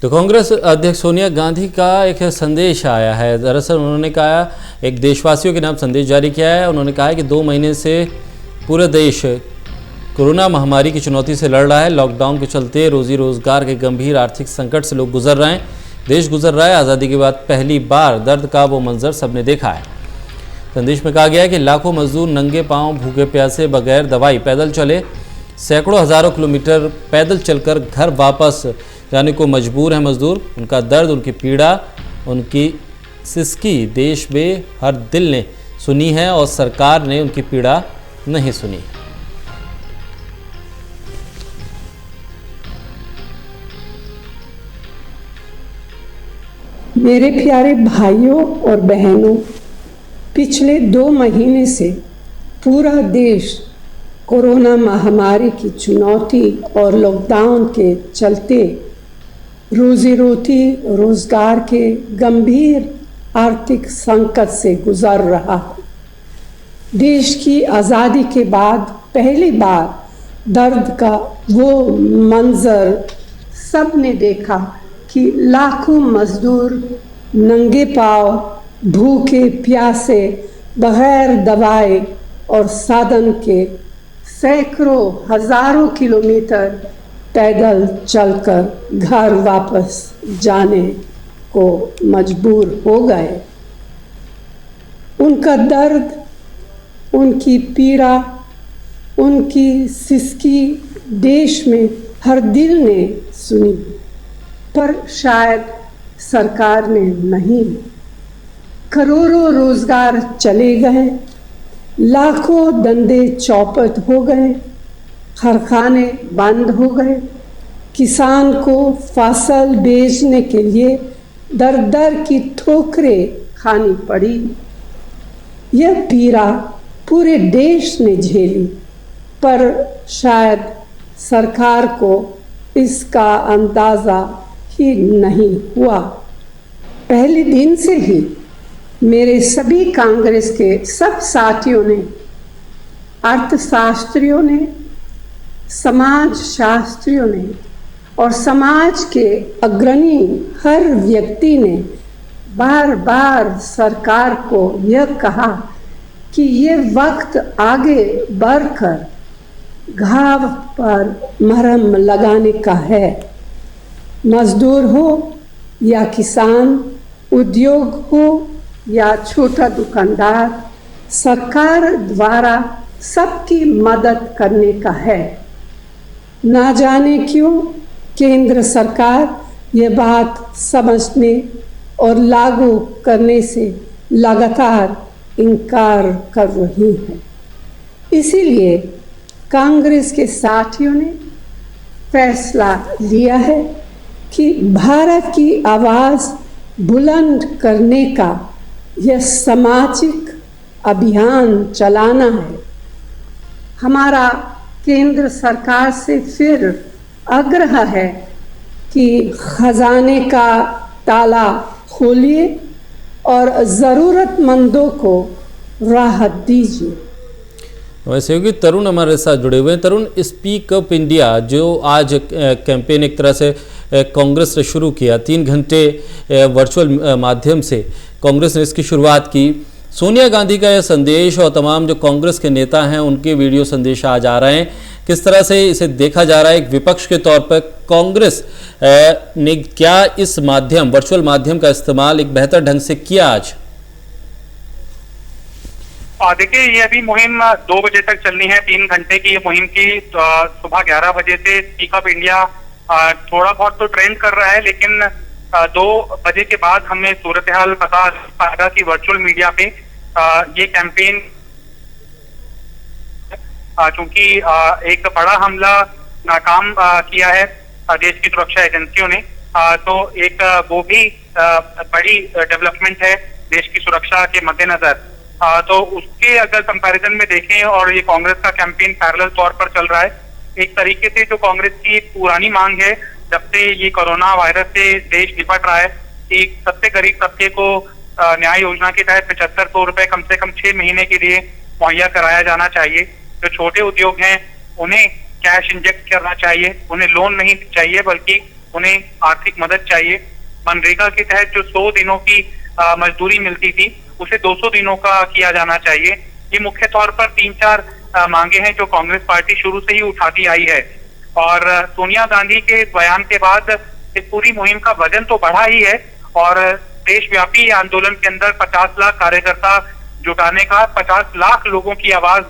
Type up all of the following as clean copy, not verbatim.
तो कांग्रेस अध्यक्ष सोनिया गांधी का एक संदेश आया है। दरअसल उन्होंने कहा, एक देशवासियों के नाम संदेश जारी किया है। उन्होंने कहा है कि 2 महीने से पूरे देश कोरोना महामारी की चुनौती से लड़ रहा है। लॉकडाउन के चलते रोजी रोजगार के गंभीर आर्थिक संकट से लोग गुजर रहे हैं, देश गुजर रहा है। आज़ादी के बाद पहली बार दर्द का वो मंजर सबने देखा है। संदेश में कहा गया है कि लाखों मजदूर नंगे पांव, भूखे प्यासे, बगैर दवाई पैदल चले, सैकड़ों हजारों किलोमीटर पैदल चलकर घर वापस जाने को मजबूर हैं मजदूर। उनका दर्द, उनकी पीड़ा, उनकी सिसकी देश में हर दिल ने सुनी है और सरकार ने उनकी पीड़ा नहीं सुनी। मेरे प्यारे भाइयों और बहनों, पिछले 2 महीने से पूरा देश कोरोना महामारी की चुनौती और लॉकडाउन के चलते रोजी रोटी, रोजगार के गंभीर आर्थिक संकट से गुजर रहा है। देश की आज़ादी के बाद पहली बार दर्द का वो मंजर सबने देखा कि लाखों मजदूर नंगे पांव, भूखे प्यासे, बगैर दवाई और साधन के सैकड़ों हजारों किलोमीटर पैदल चलकर घर वापस जाने को मजबूर हो गए। उनका दर्द, उनकी पीड़ा, उनकी सिसकी देश में हर दिल ने सुनी, पर शायद सरकार ने नहीं। करोड़ों रोजगार चले गए, लाखों धंधे चौपट हो गए, कारखाने बंद हो गए, किसान को फसल बेचने के लिए दर दर की ठोकरें खानी पड़ी। यह पीड़ा पूरे देश ने झेली, पर शायद सरकार को इसका अंदाज़ा ही नहीं हुआ। पहले दिन से ही मेरे सभी कांग्रेस के सब साथियों ने, अर्थशास्त्रियों ने, समाज शास्त्रियों ने और समाज के अग्रणी हर व्यक्ति ने बार बार सरकार को यह कहा कि यह वक्त आगे बढ़कर घाव पर मरहम लगाने का है। मजदूर हो या किसान, उद्योग हो या छोटा दुकानदार, सरकार द्वारा सबकी मदद करने का है। ना जाने क्यों केंद्र सरकार ये बात समझने और लागू करने से लगातार इनकार कर रही है। इसीलिए कांग्रेस के साथियों ने फैसला लिया है कि भारत की आवाज़ बुलंद करने का यह सामाजिक अभियान चलाना है। हमारा केंद्र सरकार से फिर आग्रह है कि खजाने का ताला खोलिए और ज़रूरतमंदों को राहत दीजिए। वैसे कि तरुण हमारे साथ जुड़े हुए हैं। तरुण, स्पीक अप इंडिया जो आज कैंपेन एक तरह से कांग्रेस ने शुरू किया, 3 घंटे वर्चुअल माध्यम से कांग्रेस ने इसकी शुरुआत की। सोनिया गांधी का यह संदेश और तमाम जो कांग्रेस के नेता हैं उनके वीडियो संदेश आज आ रहे हैं, किस तरह से इसे देखा जा रहा है? एक विपक्ष के तौर पर कांग्रेस ने क्या इस माध्यम, वर्चुअल माध्यम का इस्तेमाल एक बेहतर ढंग से किया आज? देखिए, ये अभी मुहिम 2 बजे तक चलनी है। 3 घंटे की ये मुहिम की सुबह 11 बजे से स्पीक अप इंडिया थोड़ा बहुत तो ट्रेंड कर रहा है, लेकिन 2 बजे के बाद हमें सूरत हाल पता पाएगा कि वर्चुअल मीडिया पे ये कैंपेन, चूंकि एक बड़ा हमला नाकाम किया है देश की सुरक्षा एजेंसियों ने, तो एक वो भी बड़ी डेवलपमेंट है देश की सुरक्षा के मद्देनजर। तो उसके अगर कंपैरिजन में देखें और ये कांग्रेस का कैंपेन पैरेलल तौर पर चल रहा है, एक तरीके से जो कांग्रेस की पुरानी मांग है जब से ये कोरोना वायरस से देश निपट रहा है कि सबसे गरीब तबके को न्याय योजना के तहत 7500 रुपए कम से कम 6 महीने के लिए मुहैया कराया जाना चाहिए। जो छोटे उद्योग हैं उन्हें कैश इंजेक्ट करना चाहिए, उन्हें लोन नहीं चाहिए बल्कि उन्हें आर्थिक मदद चाहिए। मनरेगा के तहत जो 100 दिनों की मजदूरी मिलती थी उसे 200 दिनों का किया जाना चाहिए। ये मुख्य तौर पर 3-4 मांगे हैं जो कांग्रेस पार्टी शुरू से ही उठाती आई है। और सोनिया गांधी के बयान के बाद इस पूरी मुहिम का वजन तो बढ़ा ही है और देशव्यापी आंदोलन के अंदर 50 लाख कार्यकर्ता जुटाने का, 50 लाख लोगों की आवाज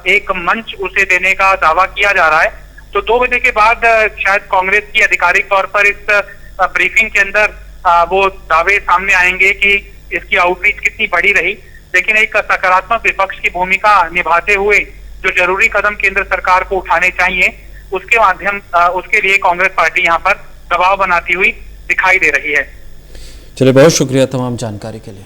एक मंच उसे देने का दावा किया जा रहा है। तो 2 बजे के बाद शायद कांग्रेस की आधिकारिक तौर पर इस ब्रीफिंग के अंदर वो दावे सामने आएंगे कि इसकी आउटरीच कितनी बड़ी रही। लेकिन एक सकारात्मक विपक्ष की भूमिका निभाते हुए जो जरूरी कदम केंद्र सरकार को उठाने चाहिए उसके लिए कांग्रेस पार्टी यहाँ पर दबाव बनाती हुई दिखाई दे रही है। चलिए, बहुत शुक्रिया तमाम जानकारी के लिए।